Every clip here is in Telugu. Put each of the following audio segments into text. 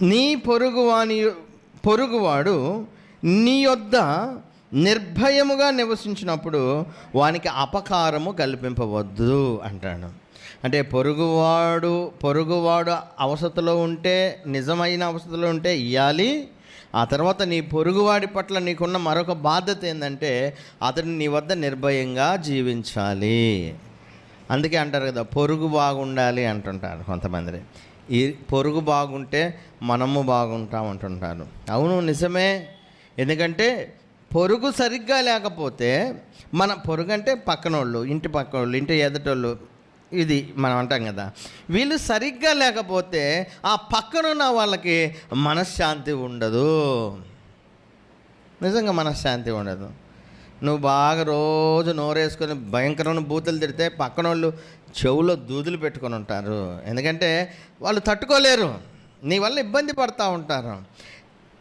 నీ పొరుగువాడు నీ యొద్ద నిర్భయముగా నివసించినప్పుడు వానికి అపకారము కల్పింపవద్దు అంటాడు. అంటే పొరుగువాడు అవసరతలో ఉంటే, నిజమైన అవసరతలో ఉంటే ఇవ్వాలి. ఆ తర్వాత నీ పొరుగువాడి పట్ల నీకున్న మరొక బాధ్యత ఏంటంటే అతను నీ వద్ద నిర్భయంగా జీవించాలి. అందుకే అంటారు కదా, పొరుగు బాగుండాలి అంటుంటారు కొంతమంది. ఈ పొరుగు బాగుంటే మనము బాగుంటాం అంటుంటారు. అవును, నిజమే. ఎందుకంటే పొరుగు సరిగ్గా లేకపోతే, మన పొరుగు అంటే పక్కనోళ్ళు, ఇంటి పక్కనోళ్ళు, ఇంటి ఎదుటోళ్ళు, ఇది మనం అంటాం కదా, వీళ్ళు సరిగ్గా లేకపోతే ఆ పక్కనున్న వాళ్ళకి మనశ్శాంతి ఉండదు. నిజంగా మనశ్శాంతి ఉండదు. నువ్వు బాగా రోజు నోరేసుకొని భయంకరమైన బూతులు తిడితే పక్కన వాళ్ళు చెవులో దూదులు పెట్టుకొని ఉంటారు. ఎందుకంటే వాళ్ళు తట్టుకోలేరు, నీ వల్ల ఇబ్బంది పడుతూ ఉంటారు.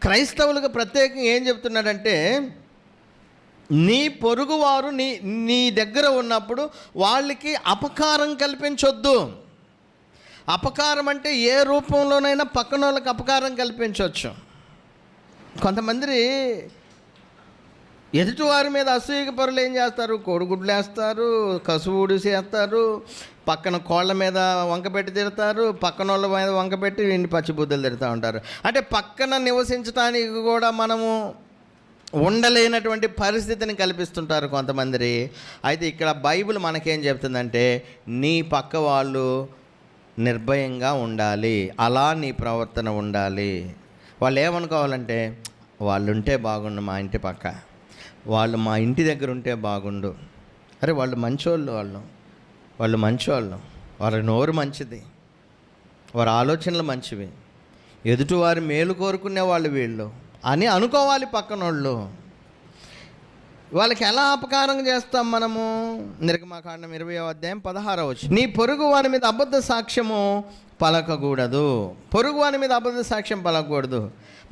క్రైస్తవులకు ప్రత్యేకంగా ఏం చెప్తున్నాడంటే, నీ పొరుగువారు నీ దగ్గర ఉన్నప్పుడు వాళ్ళకి అపకారం కల్పించొద్దు. అపకారం అంటే ఏ రూపంలోనైనా పక్కన వాళ్ళకి అపకారం కల్పించవచ్చు. కొంతమంది ఎదుటివారి మీద అసూయ పరులు ఏం చేస్తారు, కోడిగుడ్లు వేస్తారు, కసువు ఊడిసేస్తారు, పక్కన కోళ్ళ మీద వంకపెట్టి తిడతారు, పక్కన వాళ్ళ మీద వంకపెట్టి ఇంటి పచ్చిబుద్ధులు తిడుతూ ఉంటారు. అంటే పక్కన నివసించడానికి కూడా మనము ఉండలేనటువంటి పరిస్థితిని కల్పిస్తుంటారు కొంతమంది. అయితే ఇక్కడ బైబిల్ మనకేం చెప్తుందంటే, నీ పక్క వాళ్ళు నిర్భయంగా ఉండాలి, అలా నీ ప్రవర్తన ఉండాలి. వాళ్ళు ఏమనుకోవాలంటే, వాళ్ళు ఉంటే బాగుండు, మా ఇంటి పక్క వాళ్ళు మా ఇంటి దగ్గర ఉంటే బాగుండు, అరే వాళ్ళు మంచోళ్ళు, వాళ్ళు మంచోళ్ళు, వారి నోరు మంచిది, వారి ఆలోచనలు మంచివి, ఎదుటివారి మేలు కోరుకునే వాళ్ళు వీళ్ళు అని అనుకోవాలి పక్కనోళ్ళు. వాళ్ళకి ఎలా అపకారం చేస్తాం మనము? నిర్గమకాండం 20:16 నీ పొరుగు వారి మీద అబద్ధ సాక్ష్యము పలకకూడదు. పొరుగు వారి మీద అబద్ధ సాక్ష్యం పలకకూడదు.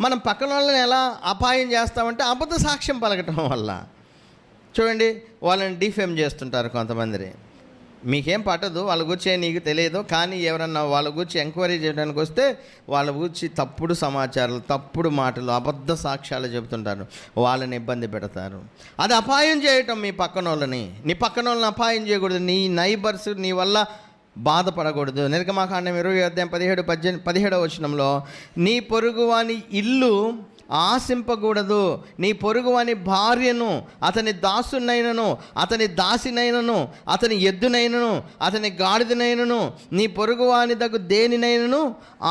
మనం పక్కన వాళ్ళని ఎలా అపాయం చేస్తామంటే అబద్ధ సాక్ష్యం పలకటం వల్ల. చూడండి, వాళ్ళని డిఫేమ్ చేస్తుంటారు కొంతమంది. మీకేం పట్టదు, వాళ్ళ గురించి నీకు తెలియదు, కానీ ఎవరన్నా వాళ్ళ గురించి ఎంక్వైరీ చేయడానికి వస్తే వాళ్ళ గురించి తప్పుడు సమాచారాలు, తప్పుడు మాటలు, అబద్ధ సాక్ష్యాలు చెబుతుంటారు, వాళ్ళని ఇబ్బంది పెడతారు. అది అపాయం చేయటం. మీ పక్కన వాళ్ళని, నీ పక్కన వాళ్ళని అపాయం చేయకూడదు. నీ నైబర్స్ నీ వల్ల బాధపడకూడదు. నిర్గమకాండం 20:17 నీ పొరుగువాని ఇల్లు ఆశింపకూడదు, నీ పొరుగువాని భార్యను, అతని దాసునైనను, అతని దాసినైనను, అతని ఎద్దునైనను, అతని గాడిదనైనను, నీ పొరుగువాని దగ్గర దేనినైనను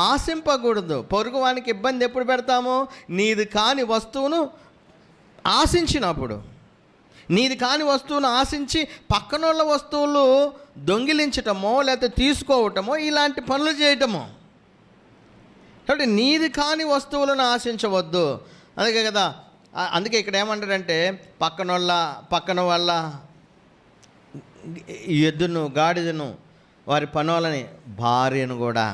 ఆశింపకూడదు. పొరుగువానికి ఇబ్బంది ఎప్పుడు పెడతామో? నీది కాని వస్తువును ఆశించినప్పుడు. నీది కాని వస్తువును ఆశించి పక్కనోళ్ళ వస్తువులు దొంగిలించటమో లేకపోతే తీసుకోవటమో, ఇలాంటి పనులు చేయటమో. కాబట్టి నీది కాని వస్తువులను ఆశించవద్దు. అందుకే కదా, అందుకే ఇక్కడ ఏమంటారంటే, పక్కన వాళ్ళ ఎద్దును, గాడిదను, వారి పనులని, భార్యను కూడా.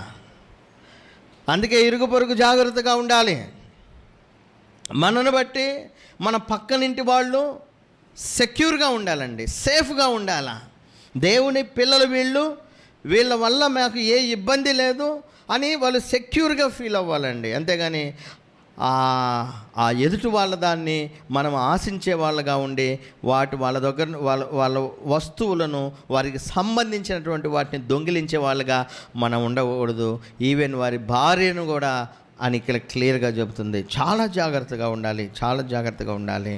అందుకే ఇరుగు పొరుగు జాగ్రత్తగా ఉండాలి. మనను బట్టి మన పక్కనింటి వాళ్ళు సెక్యూర్గా ఉండాలండి, సేఫ్గా ఉండాలా. దేవుని పిల్లలు వీళ్ళ వల్ల మాకు ఏ ఇబ్బంది లేదు అని వాళ్ళు సెక్యూర్గా ఫీల్ అవ్వాలండి. అంతేగాని ఆ ఎదుటి వాళ్ళ దాన్ని మనం ఆశించే వాళ్ళగా ఉండి వాళ్ళ దగ్గర వాళ్ళ వస్తువులను, వారికి సంబంధించినటువంటి వాటిని దొంగిలించే వాళ్ళగా మనం ఉండకూడదు. ఈవెన్ వారి భార్యను కూడా అని ఇక్కడ క్లియర్గా చెబుతుంది. చాలా జాగ్రత్తగా ఉండాలి, చాలా జాగ్రత్తగా ఉండాలి.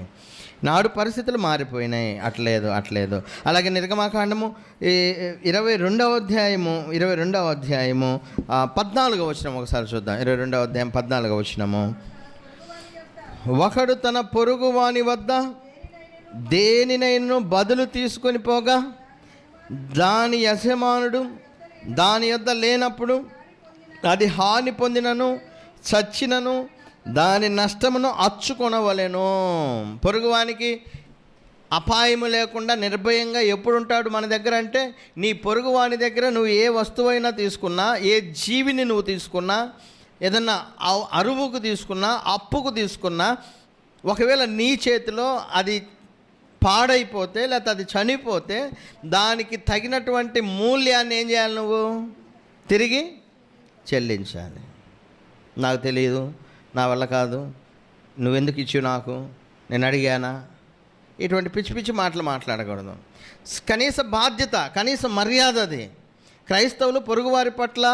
నాడు పరిస్థితులు మారిపోయినాయి. అట్లేదు. అలాగే నిర్గమకాండము 22వ అధ్యాయము 14వ వచనం ఒకసారి చూద్దాం. 22వ అధ్యాయం 14వ వచనము. ఒకడు తన పొరుగు వాని వద్ద దేనినైనా బదులు తీసుకొని పోగా, దాని యజమానుడు దాని యొద్ద లేనప్పుడు అది హాని పొందినను చచ్చినను దాని నష్టమును అచ్చుకొనవలెను. పొరుగువానికి అపాయము లేకుండా నిర్భయంగా ఎప్పుడు ఉంటాడు మన దగ్గర అంటే, నీ పొరుగువాని దగ్గర నువ్వు ఏ వస్తువైనా తీసుకున్నా, ఏ జీవిని నువ్వు తీసుకున్నా, ఏదన్నా అరువుకు తీసుకున్నా, అప్పుకు తీసుకున్నా, ఒకవేళ నీ చేతిలో అది పాడైపోతే లేకపోతే అది చనిపోతే దానికి తగినటువంటి మూల్యాన్ని ఏం చేయాలి? నువ్వు తిరిగి చెల్లించాలి. నాకు తెలియదు, నా వల్ల కాదు, నువ్వెందుకు ఇచ్చావు నాకు, నేను అడిగానా, ఇటువంటి పిచ్చి పిచ్చి మాటలు మాట్లాడకూడదు. కనీస బాధ్యత, కనీస మర్యాద అది. క్రైస్తవులు పొరుగువారి పట్ల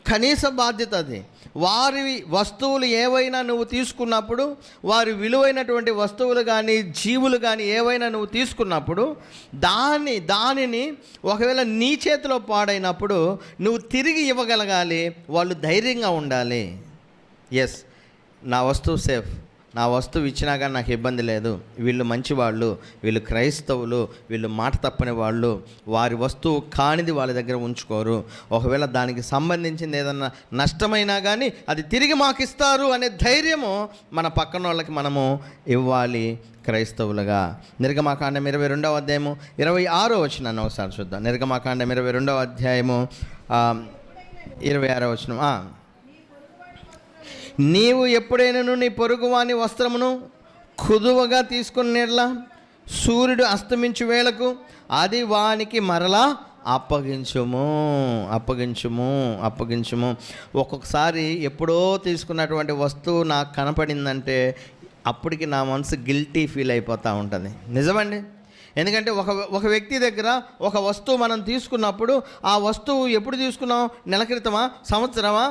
కనీస బాధ్యత అది. వారి వస్తువులు ఏవైనా నువ్వు తీసుకున్నప్పుడు, వారి విలువైనటువంటి వస్తువులు కానీ జీవులు కానీ ఏవైనా నువ్వు తీసుకున్నప్పుడు దానిని ఒకవేళ నీ చేతిలో పాడైనప్పుడు నువ్వు తిరిగి ఇవ్వగలగాలి. వాళ్ళు ధైర్యంగా ఉండాలి. ఎస్, నా వస్తువు సేఫ్, నా వస్తువు ఇచ్చినా కానీ నాకు ఇబ్బంది లేదు, వీళ్ళు మంచివాళ్ళు, వీళ్ళు క్రైస్తవులు, వీళ్ళు మాట తప్పని వాళ్ళు, వారి వస్తువు కానిది వాళ్ళ దగ్గర ఉంచుకోరు, ఒకవేళ దానికి సంబంధించింది ఏదన్నా నష్టమైనా కానీ అది తిరిగి మాకు ఇస్తారు అనే ధైర్యము మన పక్కన వాళ్ళకి మనము ఇవ్వాలి క్రైస్తవులుగా. నిర్గమాకాండం 22వ అధ్యాయము 26వ వచనాన్ని ఒకసారి చూద్దాం. నిర్గమాకాండం 22వ అధ్యాయము 26వ వచనం. నీవు ఎప్పుడైనాను నీ పొరుగువాని వస్త్రమును కుదువగా తీసుకునేలా సూర్యుడు అస్తమించు వేళకు అది వానికి మరలా అప్పగించుము. ఒక్కొక్కసారి ఎప్పుడో తీసుకున్నటువంటి వస్తువు నాకు కనపడిందంటే అప్పటికి నా మనసు గిల్టీ ఫీల్ అయిపోతూ ఉంటుంది. నిజమండి. ఎందుకంటే ఒక వ్యక్తి దగ్గర ఒక వస్తువు మనం తీసుకున్నప్పుడు ఆ వస్తువు ఎప్పుడు తీసుకున్నాం, నెల క్రితమా, సంవత్సరమా,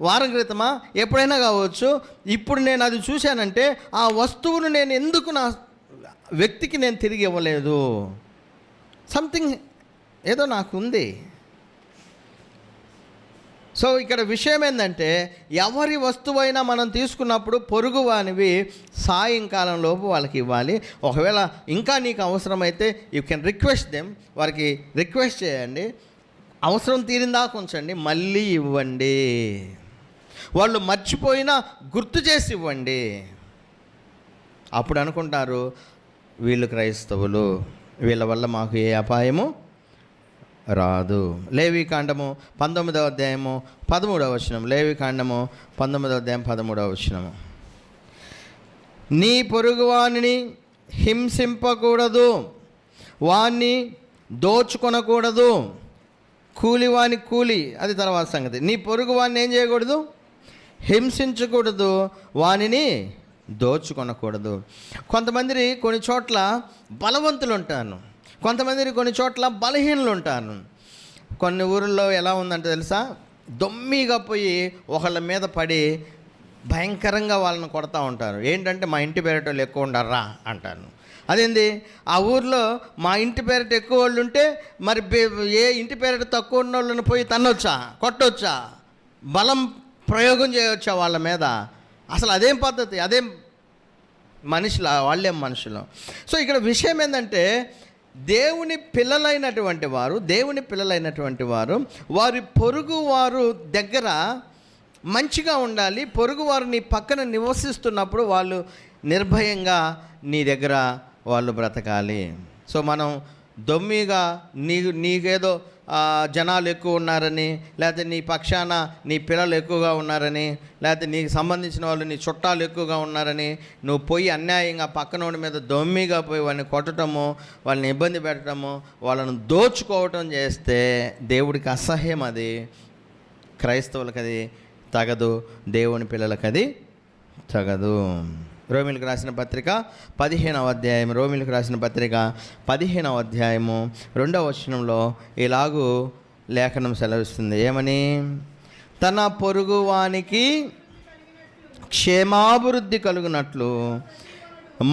వారం క్రితమా, ఎప్పుడైనా కావచ్చు. ఇప్పుడు నేను అది చూశానంటే ఆ వస్తువును నేను ఎందుకు నా వ్యక్తికి నేను తిరిగి ఇవ్వలేదు, సంథింగ్ ఏదో నాకు ఉంది. సో ఇక్కడ విషయం ఏంటంటే ఎవరి వస్తువైనా మనం తీసుకున్నప్పుడు పొరుగువానివి సాయంకాలం లోపు వాళ్ళకి ఇవ్వాలి. ఒకవేళ ఇంకా నీకు అవసరమైతే యూ కెన్ రిక్వెస్ట్ దెమ్, వారికి రిక్వెస్ట్ చేయండి, అవసరం తీరిందాక ఉంచండి, మళ్ళీ ఇవ్వండి. వాళ్ళు మర్చిపోయినా గుర్తు చేసి ఇవ్వండి. అప్పుడు అనుకుంటారు వీళ్ళు క్రైస్తవులు, వీళ్ళ వల్ల మాకు ఏ అపాయము రాదు. లేవీకాండము 19వ అధ్యాయము 13వ వచనం. లేవీకాండము 19వ అధ్యాయం 13వ వచనము. నీ పొరుగువానిని హింసింపకూడదు, వాణ్ణి దోచుకొనకూడదు, కూలివాని కూలి అది తర్వాత సంగతి. నీ పొరుగువాన్ని ఏం చేయకూడదు, హింసించకూడదు, వానిని దోచుకొనకూడదు. కొంతమంది కొన్ని చోట్ల బలవంతులు ఉంటారు, కొంతమంది కొన్ని చోట్ల బలహీనులు ఉంటారు. కొన్ని ఊరిలో ఎలా ఉందంటే తెలుసా, దొమ్మిగా పోయి ఒకళ్ళ మీద పడి భయంకరంగా వాళ్ళని కొడతా ఉంటారు. ఏంటంటే మా ఇంటి పేరటోళ్ళు ఎక్కువ ఉండారా అంటారు. అదేంది, ఆ ఊర్లో మా ఇంటి పేరట ఎక్కువ వాళ్ళు ఉంటే మరి ఏ ఇంటి పేరట తక్కువ ఉన్న వాళ్ళని పోయి తన్నొచ్చా, కొట్టొచ్చా, బలం ప్రయోగం చేయవచ్చా వాళ్ళ మీద? అసలు అదేం పద్ధతి, అదేం మనుషులు, వాళ్ళేం మనుషులు? సో ఇక్కడ విషయం ఏంటంటే దేవుని పిల్లలైనటువంటి వారు వారి పొరుగు వారు దగ్గర మంచిగా ఉండాలి. పొరుగువారు నీ పక్కన నివసిస్తున్నప్పుడు వాళ్ళు నిర్భయంగా నీ దగ్గర వాళ్ళు బ్రతకాలి. సో మనం దొమ్మిగా నీకేదో జనాలు ఎక్కువ ఉన్నారని, లేకపోతే నీ పక్షాన నీ పిల్లలు ఎక్కువగా ఉన్నారని, లేకపోతే నీకు సంబంధించిన వాళ్ళు నీ చుట్టాలు ఎక్కువగా ఉన్నారని నువ్వు పోయి అన్యాయంగా పక్కనోడి మీద దొమ్మిగా పోయి వాళ్ళని కొట్టడము, వాళ్ళని ఇబ్బంది పెట్టడము, వాళ్ళను దోచుకోవటం చేస్తే దేవుడికి అసహ్యం. అది క్రైస్తవులకు అది తగదు, దేవుని పిల్లలకు అది తగదు. రోమిలకు రాసిన పత్రిక 15వ అధ్యాయం, రోమిలకు రాసిన పత్రిక 15వ అధ్యాయము 2వ వచనంలో ఇలాగూ లేఖనం సెలవిస్తుంది. ఏమని? తన పొరుగువానికి క్షేమాభివృద్ధి కలుగునట్లు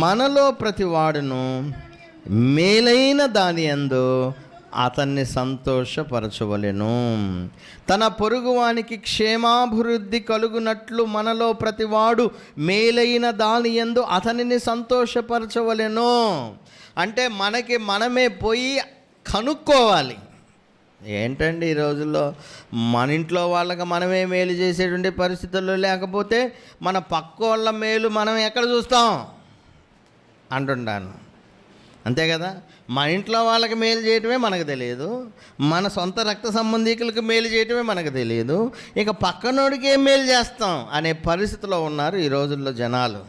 మనలో ప్రతి వాడును మేలైన దాని యందు అతన్ని సంతోషపరచవలెను. తన పొరుగువానికి క్షేమాభివృద్ధి కలుగునట్లు మనలో ప్రతివాడు మేలైన దాని యందు అతనిని సంతోషపరచవలెను. అంటే మనమే పోయి కనుక్కోవాలి. ఏంటండి ఈ రోజుల్లో మన ఇంట్లో వాళ్ళకి మనమే మేలు చేసేటువంటి పరిస్థితుల్లో లేకపోతే మన పక్క వాళ్ళ మేలు మనం ఎక్కడ చూస్తాం అంటుంటాను. అంతే కదా, మన ఇంట్లో వాళ్ళకి మేలు చేయటమే మనకు తెలియదు, మన సొంత రక్త సంబంధీకులకు మేలు చేయటమే మనకు తెలియదు, ఇక పక్కనోడికి ఏం మేలు చేస్తాం అనే పరిస్థితిలో ఉన్నారు ఈ రోజుల్లో జనాలు.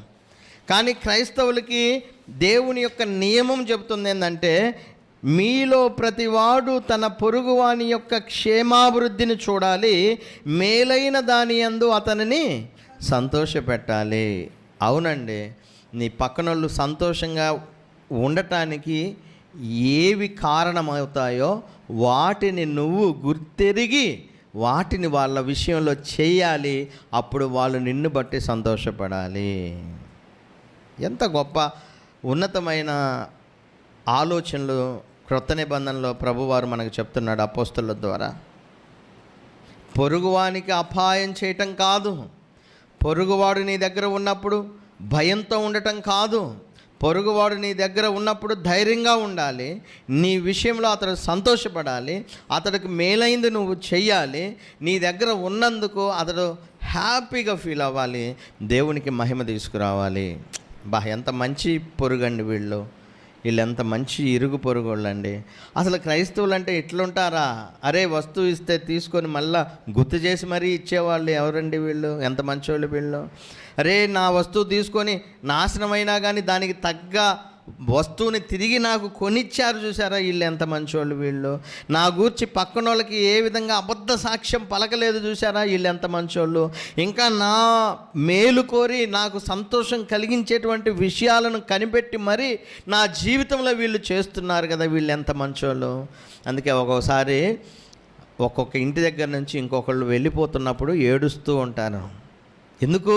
కానీ క్రైస్తవులకి దేవుని యొక్క నియమం చెబుతుంది ఏంటంటే మీలో ప్రతివాడు తన పొరుగువాని యొక్క క్షేమాభివృద్ధిని చూడాలి, మేలైన దాని యందు అతనిని సంతోషపెట్టాలి. అవునండి, నీ పక్కనోళ్ళు సంతోషంగా ఉండటానికి ఏవి కారణమవుతాయో వాటిని నువ్వు గుర్తెరిగి వాటిని వాళ్ళ విషయంలో చేయాలి. అప్పుడు వాళ్ళు నిన్ను బట్టి సంతోషపడాలి. ఎంత గొప్ప ఉన్నతమైన ఆలోచనలు క్రొత్త నిబంధనలో ప్రభువారు మనకు చెప్తున్నాడు అపోస్తలుల ద్వారా. పొరుగువానికి అపాయం చేయటం కాదు, పొరుగువాడు నీ దగ్గర ఉన్నప్పుడు భయంతో ఉండటం కాదు, పొరుగువాడు నీ దగ్గర ఉన్నప్పుడు ధైర్యంగా ఉండాలి. నీ విషయంలో అతడు సంతోషపడాలి, అతడికి మేలైంది నువ్వు చెయ్యాలి. నీ దగ్గర ఉన్నందుకు అతడు హ్యాపీగా ఫీల్ అవ్వాలి, దేవునికి మహిమ తీసుకురావాలి. ఎంత మంచి పొరుగండి వీళ్ళు ఎంత మంచి ఇరుగు పొరుగుళ్ళండి. అసలు క్రైస్తవులు అంటే ఇట్లుంటారా? అరే వస్తువు ఇస్తే తీసుకొని మళ్ళా గుర్తు చేసి మరీ ఇచ్చేవాళ్ళు ఎవరండి వీళ్ళు? ఎంత మంచోళ్ళు వీళ్ళు. అరే నా వస్తువు తీసుకొని నాశనమైనా కానీ దానికి తగ్గ వస్తువుని తిరిగి నాకు కొనిచ్చారు, చూసారా వీళ్ళు ఎంత మంచోళ్ళు వీళ్ళు. నా గూర్చి పక్కన వాళ్ళకి ఏ విధంగా అబద్ధ సాక్ష్యం పలకలేదు, చూసారా వీళ్ళు ఎంత మంచోళ్ళు. ఇంకా నా మేలు కోరి నాకు సంతోషం కలిగించేటువంటి విషయాలను కనిపెట్టి మరి నా జీవితంలో వీళ్ళు చేస్తున్నారు కదా, వీళ్ళు ఎంత మంచోళ్ళు. అందుకే ఒక్కొక్కసారి ఒక్కొక్క ఇంటి దగ్గర నుంచి ఇంకొకళ్ళు వెళ్ళిపోతున్నప్పుడు ఏడుస్తూ ఉంటారు. ఎందుకు?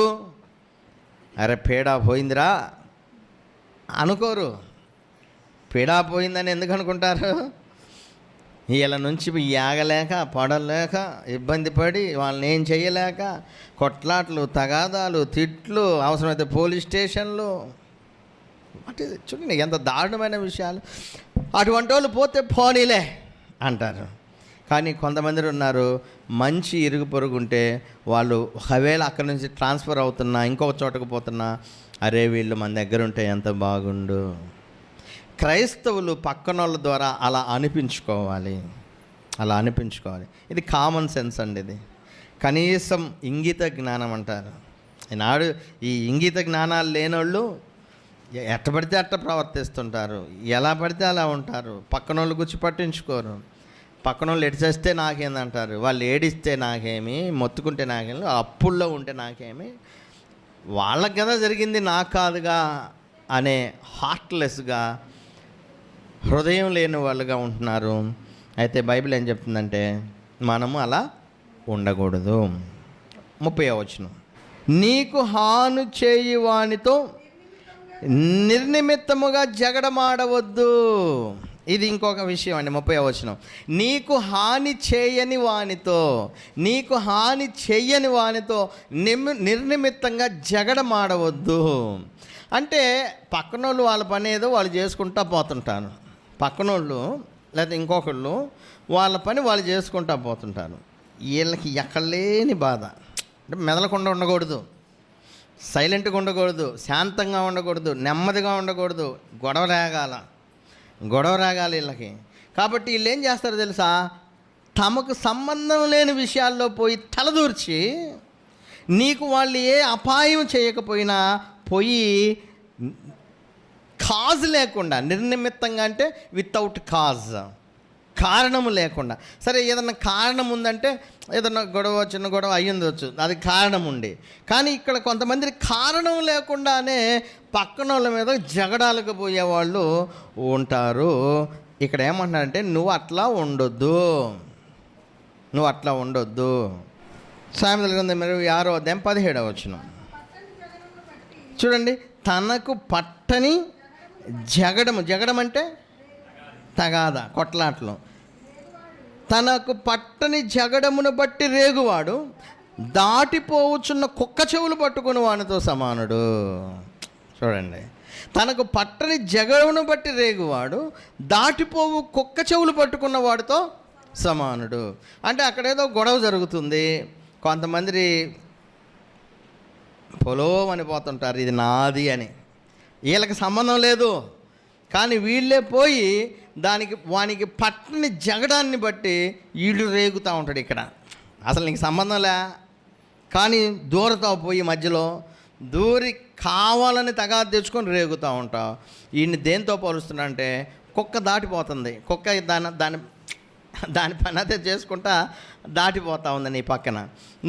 అరే పేడా పోయిందిరా అనుకోరు, పేడా పోయిందని ఎందుకు అనుకుంటారు? వీళ్ళ నుంచి ఆగలేక పడలేక ఇబ్బంది పడి వాళ్ళని ఏం చేయలేక కొట్లాట్లు, తగాదాలు, తిట్లు, అవసరమైతే పోలీస్ స్టేషన్లు, అంటే చూడండి ఎంత దారుణమైన విషయాలు. అటువంటి వాళ్ళు పోతే పోనీలే అంటారు. కానీ కొంతమంది ఉన్నారు, మంచి ఇరుగు పొరుగు ఉంటే వాళ్ళు ఒకవేళ అక్కడి నుంచి ట్రాన్స్ఫర్ అవుతున్నా ఇంకొక చోటకు పోతున్నా, అరే వీళ్ళు మన దగ్గర ఉంటే ఎంత బాగుండు. క్రైస్తవులు పక్కన వాళ్ళ ద్వారా అలా అనిపించుకోవాలి. ఇది కామన్ సెన్స్ అండి. ఇది కనీసం ఇంగిత జ్ఞానం అంటారు. ఈనాడు ఈ ఇంగిత జ్ఞానాలు లేనోళ్ళు ఎట్ట పడితే అట్ట ప్రవర్తిస్తుంటారు, ఎలా పడితే అలా ఉంటారు. పక్కన వాళ్ళు గురించి పట్టించుకోరు. పక్కన వాళ్ళు ఎడిచేస్తే నాకేందంటారు, వాళ్ళు ఏడిస్తే నాకేమి, మొత్తుకుంటే నాకేమి, అప్పుల్లో ఉంటే నాకేమి, వాళ్ళకి కదా జరిగింది నాకు కాదుగా అనే హార్ట్లెస్గా, హృదయం లేని వాళ్ళుగా ఉంటున్నారు. అయితే బైబిల్ ఏం చెప్తుందంటే మనము అలా ఉండకూడదు. 30వ వచనం, నీకు హాని చేయి వానితో నిర్నిమిత్తముగా జగడమాడవద్దు. ఇది ఇంకొక విషయం అండి. 30వ వచనం, నీకు హాని చేయని వానితో నిర్నిమిత్తంగా జగడమాడవద్దు. అంటే పక్కనోళ్ళు వాళ్ళ పని ఏదో వాళ్ళు చేసుకుంటా పోతుంటారు. పక్కనోళ్ళు లేదా ఇంకొకళ్ళు వాళ్ళ పని వాళ్ళు చేసుకుంటా పోతుంటారు. వీళ్ళకి ఎక్కడలేని బాధ. అంటే మెదలకుండా ఉండకూడదు, సైలెంట్గా ఉండకూడదు, శాంతంగా ఉండకూడదు, నెమ్మదిగా ఉండకూడదు, గొడవ రాగాలి వీళ్ళకి. కాబట్టి వీళ్ళు ఏం చేస్తారో తెలుసా, తమకు సంబంధం లేని విషయాల్లో పోయి తలదూర్చి, నీకు వాళ్ళు ఏ అపాయం చేయకపోయినా పోయి కాజ్ లేకుండా, నిర్నిమిత్తంగా అంటే వితౌట్ కాజ్, కారణము లేకుండా. సరే ఏదన్నా కారణం ఉందంటే ఏదన్నా చిన్న గొడవ అయ్యిందవచ్చు, అది కారణం ఉండి. కానీ ఇక్కడ కొంతమంది కారణం లేకుండానే పక్కన వాళ్ళ మీద జగడాలకు పోయేవాళ్ళు ఉంటారు. ఇక్కడ ఏమంటున్నారంటే నువ్వు అట్లా ఉండొద్దు. సామెతల గ్రంథం 26వ అధ్యాయం 17వ వచనం చూడండి. తనకు పట్టని జగడం అంటే తగాద, కొట్లాట్లు. తనకు పట్టని జగడమును బట్టి రేగువాడు దాటిపోవచ్చున్న కుక్క చెవులు పట్టుకుని వానితో సమానుడు. చూడండి, తనకు పట్టని జగడమును బట్టి రేగువాడు దాటిపోవు కుక్క చెవులు పట్టుకున్న వాడితో సమానుడు. అంటే అక్కడేదో గొడవ జరుగుతుంది, కొంతమంది పొలోమని పోతుంటారు, ఇది నాది అని. వీళ్ళకి సంబంధం లేదు, కానీ వీళ్ళే పోయి వానికి పట్టని జగడాన్ని బట్టి వీళ్ళు రేగుతూ ఉంటాడు. ఇక్కడ అసలు నీకు సంబంధంలే, కానీ దూరతావు, పోయి మధ్యలో దూరి కావాలని తగాదు తెచ్చుకొని రేగుతూ ఉంటావు. వీడిని దేంతో పోలుస్తున్నా అంటే కుక్క దాటిపోతుంది. కుక్క దాని పని అదే చేసుకుంటా దాటిపోతా ఉంది నీ పక్కన.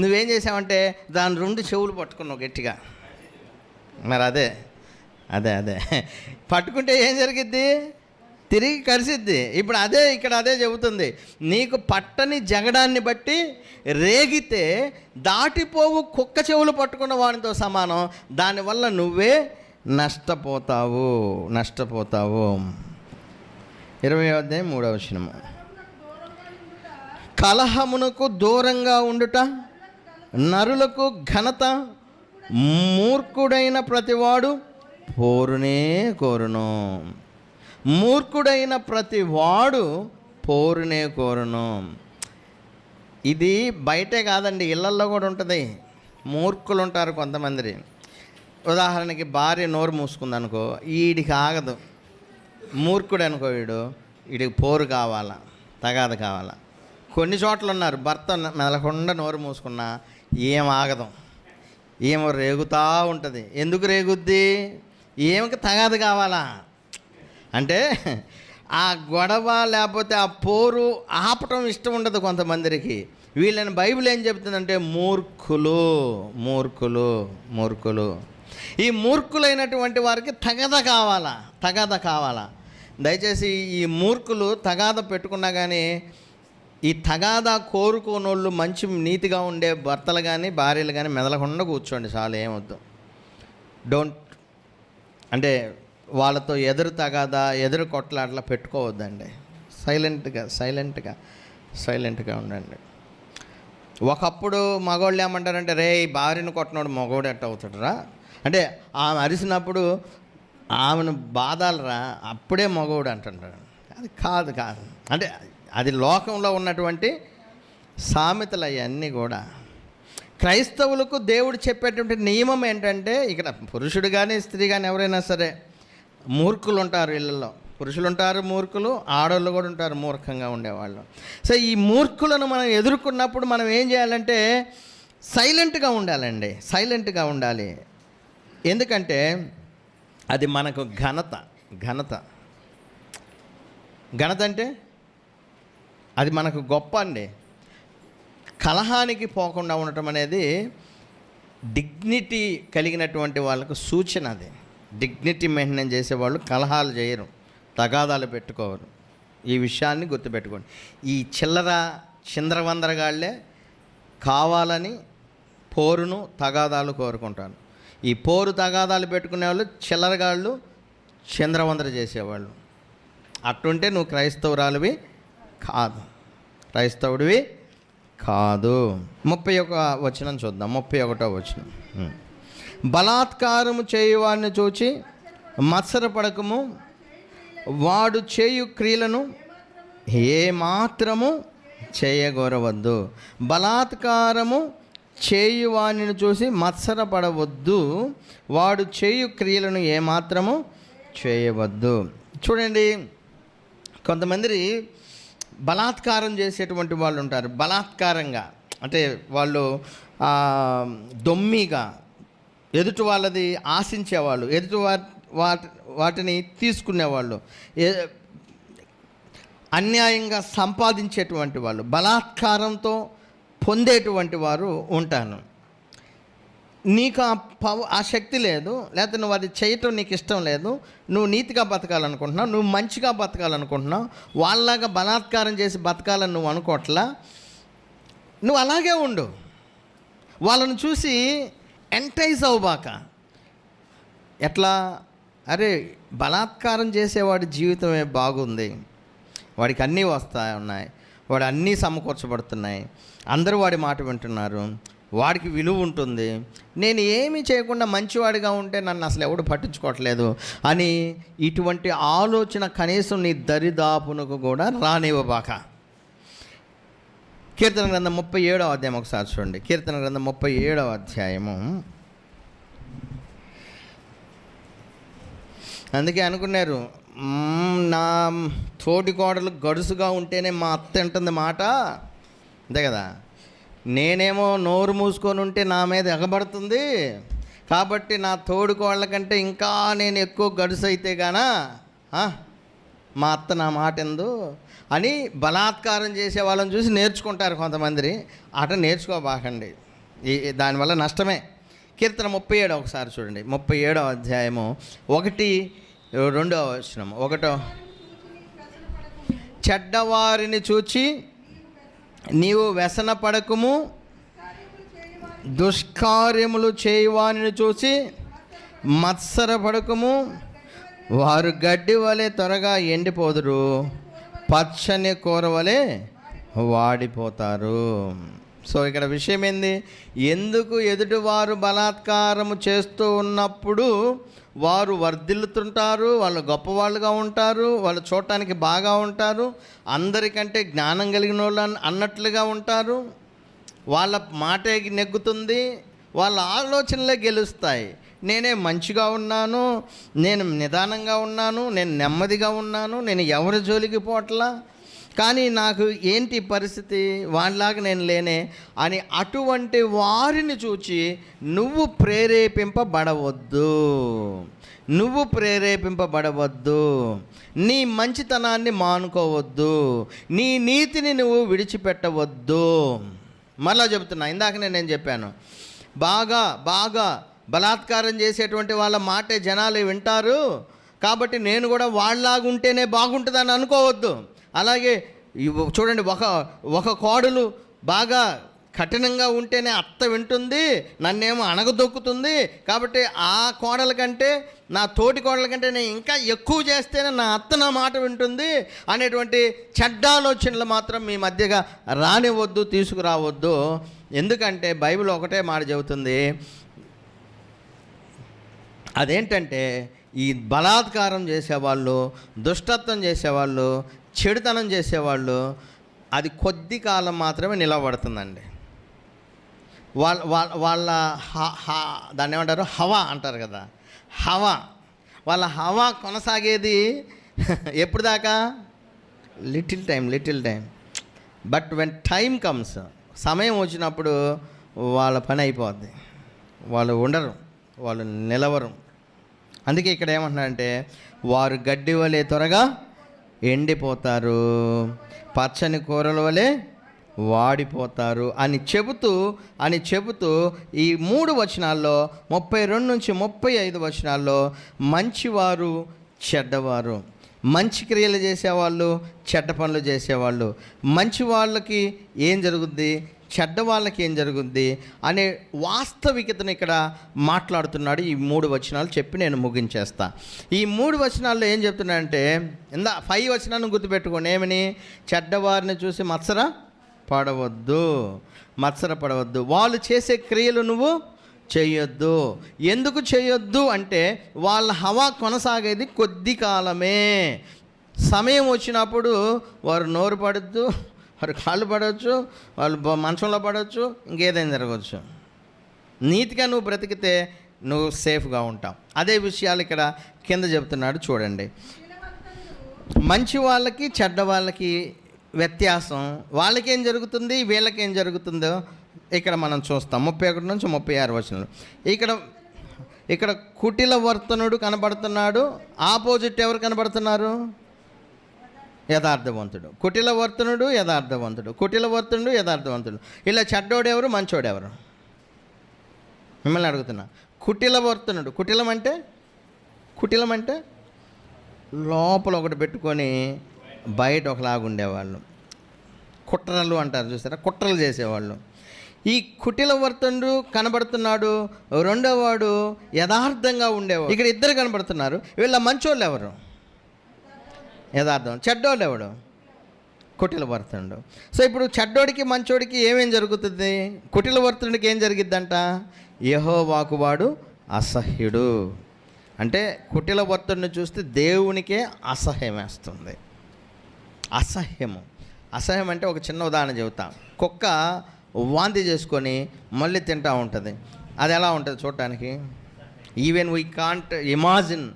నువ్వేం చేసావంటే దాని 2 చెవులు పట్టుకున్నావు గట్టిగా. మరి అదే పట్టుకుంటే ఏం జరిగిద్ది? తిరిగి కరిసిద్ది. ఇప్పుడు అదే చెబుతుంది. నీకు పట్టని జగడాన్ని బట్టి రేగితే దాటిపోవు కుక్క చెవులు పట్టుకున్న వాడితో సమానం. దానివల్ల నువ్వే నష్టపోతావు. 20వ అధ్యాయం 3వ వచనం. కలహమునకు దూరంగా ఉండుట నరులకు ఘనత, మూర్ఖుడైన ప్రతివాడు పోరునే కోరును. మూర్ఖుడైన ప్రతివాడు పోరునే కోరును. ఇది బయటే కాదండి, ఇళ్ళల్లో కూడా ఉంటుంది. మూర్ఖులు ఉంటారు కొంతమంది. ఉదాహరణకి భార్య నోరు మూసుకుంది అనుకో, వీడికి ఆగదు. మూర్ఖుడు అనుకో, వీడికి పోరు కావాలా, తగాద కావాలా. కొన్ని చోట్ల ఉన్నారు, భర్త మెదలకుండా నోరు మూసుకున్నా ఏం ఆగదు, ఏమో రేగుతూ ఉంటుంది. ఎందుకు రేగుద్ది? ఏమికి తగాద కావాలా అంటే ఆ గొడవ లేకపోతే ఆ పోరు ఆపటం ఇష్టం ఉండదు కొంతమందికి. వీళ్ళని బైబిల్ ఏం చెప్తుందంటే మూర్ఖులు. ఈ మూర్ఖులైనటువంటి వారికి తగాద కావాలా. దయచేసి ఈ మూర్ఖులు తగాద పెట్టుకున్నా కానీ ఈ తగాదా కోరుకోనోళ్ళు మంచి నీతిగా ఉండే భర్తలు కానీ భార్యలు కానీ మెదలకుండా కూర్చోండి చాలు, ఏమొద్దు. అంటే వాళ్ళతో ఎదురు కొట్లాటలా పెట్టుకోవద్దండి. సైలెంట్గా ఉండండి. ఒకప్పుడు మగవాళ్ళు ఏమంటారంటే, రే భార్యను కొట్టినోడు మగవాడు ఎట్ట అవుతాడురా అంటే, ఆమె అరిసినప్పుడు ఆమెను బాధాలరా అప్పుడే మగవాడు అంటుంటాడు. అది కాదు అంటే అది లోకంలో ఉన్నటువంటి సామెతలు అవన్నీ కూడా. క్రైస్తవులకు దేవుడు చెప్పేటువంటి నియమం ఏంటంటే, ఇక్కడ పురుషుడు కానీ స్త్రీ కానీ ఎవరైనా సరే మూర్ఖులు ఉంటారు ఇళ్ళల్లో. పురుషులు ఉంటారు మూర్ఖులు, ఆడవాళ్ళు కూడా ఉంటారు మూర్ఖంగా ఉండేవాళ్ళు. సో ఈ మూర్ఖులను మనం ఎదుర్కొన్నప్పుడు మనం ఏం చేయాలంటే సైలెంట్గా ఉండాలి. ఎందుకంటే అది మనకు ఘనత అంటే అది మనకు గొప్ప అండి. కలహానికి పోకుండా ఉండటం అనేది డిగ్నిటీ కలిగినటువంటి వాళ్ళకు సూచన. అది డిగ్నిటీ మెయింటైన్ చేసేవాళ్ళు కలహాలు చేయరు, తగాదాలు పెట్టుకోరు. ఈ విషయాన్ని గుర్తుపెట్టుకోండి. ఈ చిందరవందరగాళ్ళే కావాలని పోరును తగాదాలు కోరుకుంటారు. ఈ పోరు తగాదాలు పెట్టుకునే వాళ్ళు చిల్లరగాళ్ళు, చిందరవందర చేసేవాళ్ళు. అట్టుంటే నువ్వు క్రైస్తవుడివి కాదు. 31వ వచనం చూద్దాం. 31వ వచనం. బలాత్కారము చేయువాడిని చూచి మత్సరపడకము, వాడు చేయు క్రియలను ఏమాత్రము చేయగోరవద్దు. బలాత్కారము చేయువాడిని చూసి మత్సరపడవద్దు, వాడు చేయు క్రియలను ఏమాత్రము చేయవద్దు. చూడండి, కొంతమంది బలాత్కారం చేసేటువంటి వాళ్ళు ఉంటారు. బలాత్కారంగా అంటే వాళ్ళు దొమ్మిగా ఎదుటి వాళ్ళది ఆశించేవాళ్ళు, ఎదుటి వాటిని తీసుకునేవాళ్ళు, అన్యాయంగా సంపాదించేటువంటి వాళ్ళు, బలాత్కారంతో పొందేటువంటి వారు ఉంటారు. నీకు ఆ శక్తి లేదు, లేకపోతే నువ్వు అది చేయటం నీకు ఇష్టం లేదు, నువ్వు నీతిగా బతకాలనుకుంటున్నావు, నువ్వు మంచిగా బతకాలనుకుంటున్నావు, వాళ్ళలాగా బలాత్కారం చేసి బతకాలని నువ్వు అనుకోవట్లా. నువ్వు అలాగే ఉండు, వాళ్ళని చూసి ఎంటైజ్ అవ్వబాక. ఎట్లా? అరే బలాత్కారం చేసేవాడి జీవితమే బాగుంది, వాడికి అన్నీ ఉన్నాయి, వాడు అన్నీ సమకూర్చబడుతున్నాయి, అందరూ వాడి మాట వింటున్నారు, వాడికి విలువ ఉంటుంది, నేను ఏమీ చేయకుండా మంచివాడిగా ఉంటే నన్ను అసలు ఎవడు పట్టించుకోవట్లేదు అని ఇటువంటి ఆలోచన కనీసం నీ దరిదాపునకు కూడా రానివ్వబాక. కీర్తన గ్రంథం 37వ అధ్యాయం ఒకసారి చూడండి. కీర్తన గ్రంథం 37వ అధ్యాయము. అందుకే అనుకున్నారు, నా తోటి కోడలు గడుసుగా ఉంటేనే మా అత్త అంటుంది మాట, అంతే కదా. నేనేమో నోరు మూసుకొని ఉంటే నా మీద ఎగబడుతుంది, కాబట్టి నా తోడు కోళ్ళ కంటే ఇంకా నేను ఎక్కువ గడుసు అయితే గానా మా అత్త నా మాట ఎందు అని బలాత్కారం చేసే వాళ్ళని చూసి నేర్చుకుంటారు కొంతమంది. అట నేర్చుకోబాకండి, దానివల్ల నష్టమే. కీర్తన 37 ఒకసారి చూడండి, 37వ అధ్యాయము 1-2 వచనము. 1 చెడ్డవారిని చూచి నీవు వ్యసన పడకుము, దుష్కార్యములు చేయువారిని చూసి మత్సరపడకుము, వారు గడ్డి వలె త్వరగా ఎండిపోదురు, పచ్చని కూర వలె వాడిపోతారు. సో ఇక్కడ విషయం ఏంది? ఎందుకు ఎదుటివారు బలాత్కారము చేస్తూ ఉన్నప్పుడు వారు వర్ధిల్లుతుంటారు, వాళ్ళు గొప్పవాళ్ళుగా ఉంటారు, వాళ్ళు చూడటానికి బాగా ఉంటారు, అందరికంటే జ్ఞానం కలిగిన వాళ్ళు అన్నట్లుగా ఉంటారు, వాళ్ళ మాటే నెగ్గుతుంది, వాళ్ళ ఆలోచనలే గెలుస్తాయి. నేనే మంచిగా ఉన్నాను, నేను నిదానంగా ఉన్నాను, నేను నెమ్మదిగా ఉన్నాను, నేను ఎవరి జోలికి పోట్లా, కానీ నాకు ఏంటి పరిస్థితి, వాళ్ళలాగా నేను లేనే అని అటువంటి వారిని చూచి నువ్వు ప్రేరేపింపబడవద్దు, నీ మంచితనాన్ని మానుకోవద్దు, నీ నీతిని నువ్వు విడిచిపెట్టవద్దు. మళ్ళా చెబుతున్నా, ఇందాకనే నేను చెప్పాను, బాగా బలాత్కారం చేసేటువంటి వాళ్ళ మాటే జనాలు వింటారు కాబట్టి నేను కూడా వాళ్ళలాగా ఉంటేనే బాగుంటుందని అనుకోవద్దు. అలాగే చూడండి, ఒక కోడలు బాగా కఠినంగా ఉంటేనే అత్త వింటుంది, నన్నేమో అణగదొక్కుతుంది, కాబట్టి ఆ కోడల కంటే, నా తోటి కోడల కంటే నేను ఇంకా ఎక్కువ చేస్తేనే నా అత్త నా మాట వింటుంది అనేటువంటి చెడ్డ ఆలోచనలు మాత్రం మీ మధ్యగా రానివ్వద్దు, తీసుకురావద్దు. ఎందుకంటే బైబిల్ ఒకటే మాట చెబుతుంది, అదేంటంటే ఈ బలాత్కారం చేసేవాళ్ళు, దుష్టత్వం చేసేవాళ్ళు, చెడుతనం చేసేవాళ్ళు, అది కొద్ది కాలం మాత్రమే నిలబడుతుందండి. వాళ్ళ దాన్ని ఏమంటారు, హవా అంటారు కదా, వాళ్ళ హవా కొనసాగేది ఎప్పుడు దాకా? Little time. But when time comes, సమయం వచ్చినప్పుడు వాళ్ళ పని అయిపోద్ది, వాళ్ళు ఉండరు, వాళ్ళు నిలవరు. అందుకే ఇక్కడ ఏమంటున్నారంటే, వారు గడ్డి వలె త్వరగా ఎండిపోతారు, పచ్చని కూరల వలె వాడిపోతారు అని చెబుతూ ఈ 3 వచనాల్లో 32-35 వచనాల్లో మంచివారు, చెడ్డవారు, మంచి క్రియలు చేసేవాళ్ళు, చెడ్డ పనులు చేసేవాళ్ళు, మంచి వాళ్ళకి ఏం జరుగుద్ది, చెడ్డ వాళ్ళకి ఏం జరుగుద్ది అనే వాస్తవికతను ఇక్కడ మాట్లాడుతున్నాడు. ఈ 3 వచనాలు చెప్పి నేను ముగించేస్తా. ఈ 3 వచనాల్లో ఏం చెప్తున్నాడంటే, 5 వచనాలను గుర్తుపెట్టుకోండి. ఏమని? చెడ్డవారిని చూసి మత్సరపడవద్దు, వాళ్ళు చేసే క్రియలు నువ్వు చేయొద్దు. ఎందుకు చేయొద్దు అంటే, వాళ్ళ హవా కొనసాగేది కొద్ది కాలమే. సమయం వచ్చినప్పుడు వారు నోరు పడద్దు, వారు కాళ్ళు పడవచ్చు, వాళ్ళు మంచంలో పడవచ్చు, ఇంకేదైనా జరగవచ్చు. నీతిగా నువ్వు బ్రతికితే నువ్వు సేఫ్గా ఉంటావు. అదే విషయాలు ఇక్కడ కింద చెబుతున్నాడు చూడండి. మంచి వాళ్ళకి చెడ్డ వాళ్ళకి వ్యత్యాసం, వాళ్ళకేం జరుగుతుంది, వీళ్ళకేం జరుగుతుందో ఇక్కడ మనం చూస్తాం. 31-36 వచనాలు. ఇక్కడ కుటిల వర్తనుడు కనబడుతున్నాడు, ఆపోజిట్ ఎవరు కనబడుతున్నారు? యథార్థవంతుడు. కుటిల వర్తనుడు యథార్థవంతుడు. ఇలా చెడ్డోడెవరు, మంచోడెవరు? మిమ్మల్ని అడుగుతున్నా. కుటిల వర్తనుడు, కుటిలం అంటే లోపల ఒకటి పెట్టుకొని బయట ఒకలాగా ఉండేవాళ్ళు, కుట్రలు అంటారు చూసారా, కుట్రలు చేసేవాళ్ళు. ఈ కుటిల వర్తనుడు కనబడుతున్నాడు, రెండోవాడు యథార్థంగా ఉండేవాడు. ఇక్కడ ఇద్దరు కనబడుతున్నారు. వీళ్ళ మంచోళ్ళు ఎవరు? యథార్థం. చెడ్డోళ్ళు ఎవడు? కుటిల వర్తనుడు. సో ఇప్పుడు చెడ్డోడికి మంచోడికి ఏమేం జరుగుతుంది? కుటిల వర్తనుడికి ఏం జరిగిద్దంట? యెహోవాకు వాడు అసహ్యుడు. అంటే కుటిల వర్తనుడిని చూస్తే దేవునికే అసహ్యం వేస్తుంది. అసహ్యం అంటే ఒక చిన్న ఉదాహరణ చెబుతా. కుక్క వాంతి చేసుకొని మళ్ళీ తింటూ ఉంటుంది. అది ఎలా ఉంటుంది చూడటానికి? Even we can't imagine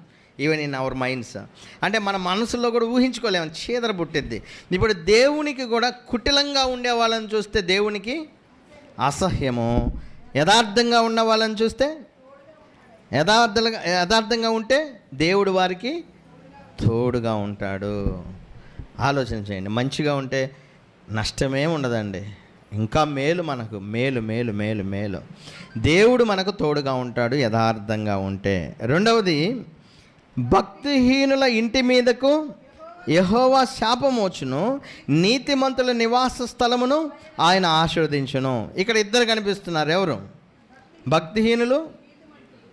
even in our minds. అంటే మన మనసులో కూడా ఊహించుకోలేము, చీదర పుట్టిద్ది. ఇప్పుడు దేవునికి కూడా కుటిలంగా ఉండే వాళ్ళని చూస్తే దేవునికి అసహ్యము, యథార్థంగా ఉన్న వాళ్ళని చూస్తే యథార్థంగా ఉంటే దేవుడు వారికి తోడుగా ఉంటాడు. ఆలోచన చేయండి. మంచిగా ఉంటే నష్టమే ఉండదండి, ఇంకా మేలు, మనకు మేలు మేలు మేలు మేలు. దేవుడు మనకు తోడుగా ఉంటాడు యథార్థంగా ఉంటే. రెండవది, భక్తిహీనుల ఇంటి మీదకు యెహోవా శాపమోచును, నీతిమంతుల నివాస స్థలమును ఆయన ఆశీర్వదించును. ఇక్కడ ఇద్దరు కనిపిస్తున్నారు. ఎవరు? భక్తిహీనులు,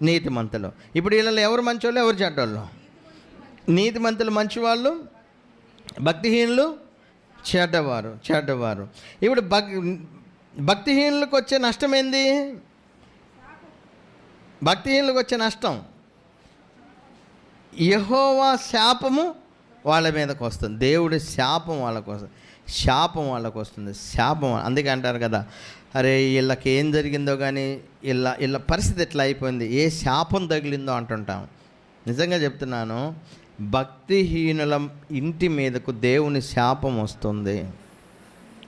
నీతిమంతులు. ఇప్పుడు వీళ్ళలో ఎవరు మంచివాళ్ళు, ఎవరు చెడ్డవాళ్ళు? నీతిమంతులు మంచివాళ్ళు, భక్తిహీనులు చెడ్డవారు. ఇప్పుడు భక్తిహీనులకు వచ్చే నష్టం ఏంది? భక్తిహీనులకు వచ్చే నష్టం యెహోవా శాపము వాళ్ళ మీదకి వస్తుంది. దేవుడి శాపం వాళ్ళకు వస్తుంది, వాళ్ళకు వస్తుంది. అందుకే అంటారు కదా, అరే వీళ్ళకి ఏం జరిగిందో కానీ వీళ్ళ పరిస్థితి ఎట్లా అయిపోయింది, ఏ శాపం తగిలిందో అంటుంటాం. నిజంగా చెప్తున్నాను, భక్తిహీనుల ఇంటి మీదకు దేవుని శాపం వస్తుంది.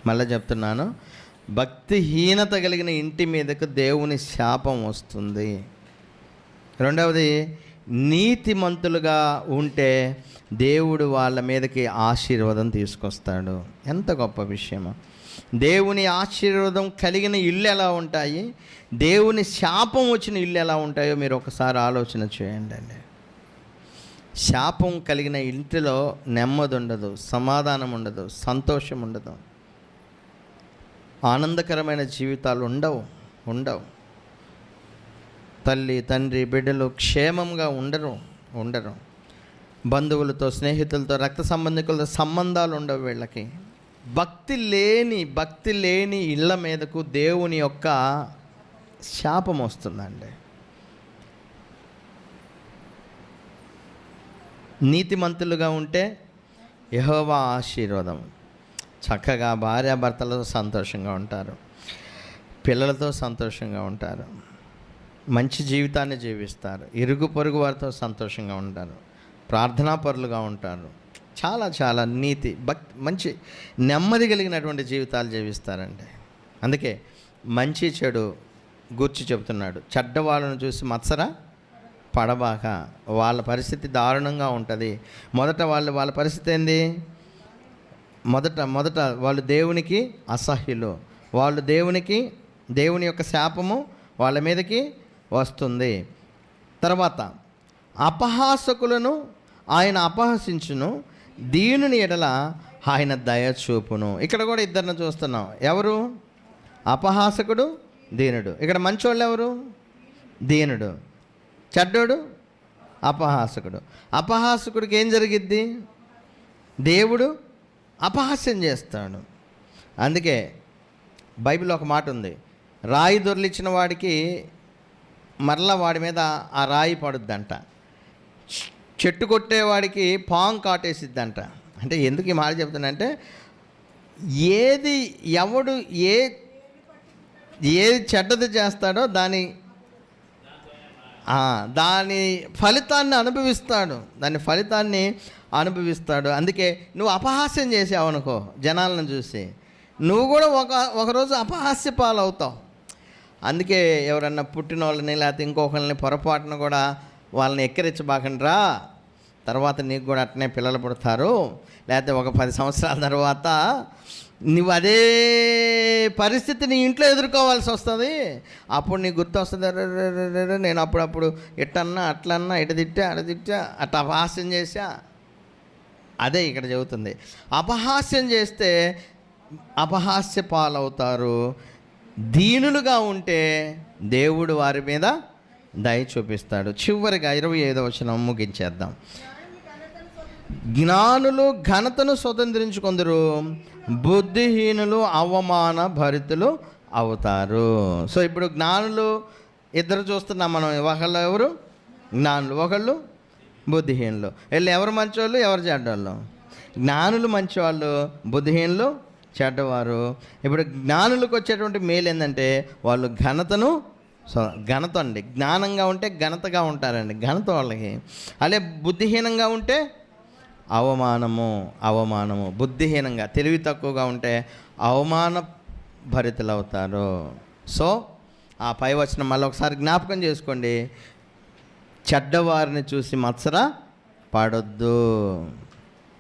మళ్ళీ చెప్తున్నాను, భక్తిహీనత కలిగిన ఇంటి మీదకు దేవుని శాపం వస్తుంది. రెండవది, నీతిమంతులుగా ఉంటే దేవుడు వాళ్ళ మీదకి ఆశీర్వాదం తీసుకొస్తాడు. ఎంత గొప్ప విషయమో! దేవుని ఆశీర్వాదం కలిగిన ఇల్లు ఎలా ఉంటాయి, దేవుని శాపం వచ్చిన ఇల్లు ఎలా ఉంటాయో మీరు ఒకసారి ఆలోచన చేయండి అండి. శాపం కలిగిన ఇంటిలో నెమ్మది ఉండదు, సమాధానం ఉండదు, సంతోషం ఉండదు, ఆనందకరమైన జీవితాలు ఉండవు. తల్లి, తండ్రి, బిడ్డలు క్షేమంగా ఉండరు. బంధువులతో, స్నేహితులతో, రక్త సంబంధికులతో సంబంధాలు ఉండవు వీళ్ళకి. భక్తి లేని ఇళ్ళ మీదకు దేవుని యొక్క శాపం వస్తుందండి. నీతిమంతులుగా ఉంటే యెహోవా ఆశీర్వాదం. చక్కగా భార్యాభర్తలతో సంతోషంగా ఉంటారు, పిల్లలతో సంతోషంగా ఉంటారు, మంచి జీవితాన్ని జీవిస్తారు, ఇరుగు పొరుగు వారితో సంతోషంగా ఉంటారు, ప్రార్థనాపరులుగా ఉంటారు. చాలా నీతి, మంచి నెమ్మది కలిగినటువంటి జీవితాలు జీవిస్తారండి. అందుకే మంచి చెడు గూర్చి చెబుతున్నాడు. చెడ్డవాళ్ళను చూసి మత్సర పడబాక, వాళ్ళ పరిస్థితి దారుణంగా ఉంటుంది. వాళ్ళ పరిస్థితి ఏంది? మొదట వాళ్ళు దేవునికి అసహ్యులు, దేవుని యొక్క శాపము వాళ్ళ మీదకి వస్తుంది. తర్వాత అపహాసకులను ఆయన అపహసించును, దీనుని ఎడల ఆయన దయ చూపును. ఇక్కడ కూడా ఇద్దరిని చూస్తున్నాం. ఎవరు? అపహాసకుడు, దీనుడు. ఇక్కడ మంచోళ్ళు ఎవరు? దీనుడు. చెడ్డోడు అపహాసకుడు. అపహాసకుడికి ఏం జరిగిద్ది? దేవుడు అపహాస్యం చేస్తాడు. అందుకే బైబిల్లో ఒక మాట ఉంది, రాయి దొర్లిచ్చిన వాడికి మరలా వాడి మీద ఆ రాయి పడుద్దంట, చెట్టు కొట్టేవాడికి పాము కాటేసిద్దంట. అంటే ఎందుకు ఈ మాట చెప్తున్నంటే, ఎవడు ఏది చెడ్డది చేస్తాడో దాని ఫలితాన్ని అనుభవిస్తాడు. అందుకే నువ్వు అపహాస్యం చేసావు అనుకో, జనాలను చూసి నువ్వు కూడా ఒకరోజు అపహాస్య పాలవుతావు. అందుకే ఎవరన్నా పుట్టిన వాళ్ళని లేకపోతే ఇంకొకరిని పొరపాటున కూడా వాళ్ళని ఎక్కిరించబాకండ్రా, తర్వాత నీకు కూడా అట్నే పిల్లలు పుడతారు, లేకపోతే ఒక 10 సంవత్సరాల తర్వాత నువ్వు అదే పరిస్థితిని ఇంట్లో ఎదుర్కోవాల్సి వస్తుంది. అప్పుడు నీకు గుర్తు వస్తుంది, నేను అప్పుడప్పుడు ఇట్టన్నా అట్లన్నా ఇటు తిట్టా అట్లా అపహాస్యం చేశా. అదే ఇక్కడ చెబుతుంది. అపహాస్యం చేస్తే అపహాస్య పాలవుతారు. దీనులుగా ఉంటే దేవుడు వారి మీద దయ చూపిస్తాడు. చివరిగా 25వ వచనం ముగించేద్దాం. జ్ఞానులు ఘనతను స్వతంత్రించుకొందరు, బుద్ధిహీనులు అవమాన భరితులు అవుతారు. సో ఇప్పుడు జ్ఞానులు ఇద్దరు చూస్తున్నాం మనం. ఒకళ్ళు ఎవరు? జ్ఞానులు, ఒకళ్ళు బుద్ధిహీనులు. వీళ్ళు ఎవరు మంచివాళ్ళు, ఎవరు చెడ్డవాళ్ళు? జ్ఞానులు మంచివాళ్ళు, బుద్ధిహీనులు చెడ్డవారు. ఇప్పుడు జ్ఞానులకు వచ్చేటువంటి మేలు ఏంటంటే వాళ్ళు ఘనత అండి. జ్ఞానంగా ఉంటే ఘనతగా ఉంటారండి, ఘనత వాళ్ళకి. అదే బుద్ధిహీనంగా ఉంటే అవమానము. బుద్ధిహీనంగా తెలివి తక్కువగా ఉంటే అవమాన భరితులు అవుతారు. సో ఆ పై వచనం మళ్ళీ ఒకసారి జ్ఞాపకం చేసుకోండి. చెడ్డవారిని చూసి మత్సర పడొద్దు.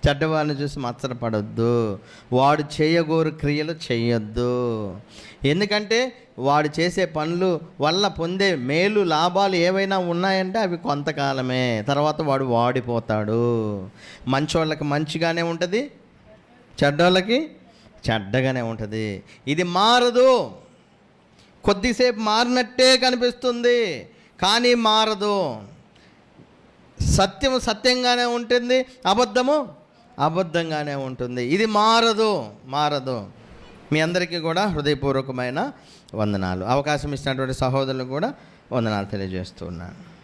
చెడ్డవాడిని చూసి మత్సర పడొద్దు. వాడు చేయగోరు క్రియలు చేయొద్దు. ఎందుకంటే వాడు చేసే పనులు వల్ల పొందే మేలు లాభాలు ఏవైనా ఉన్నాయంటే అవి కొంతకాలమే, తర్వాత వాడు వాడిపోతాడు. మంచోళ్ళకి మంచిగానే ఉంటుంది, చెడ్డోళ్ళకి చెడ్డగానే ఉంటుంది. ఇది మారదు. కొద్దిసేపు మారినట్టే కనిపిస్తుంది కానీ మారదు. సత్యము సత్యంగానే ఉంటుంది, అబద్ధము అబద్ధంగానే ఉంటుంది. ఇది మారదు. మీ అందరికీ కూడా హృదయపూర్వకమైన వందనాలు. అవకాశం ఇచ్చినటువంటి సహోదరులకు కూడా వందనాలు తెలియజేస్తున్నాను.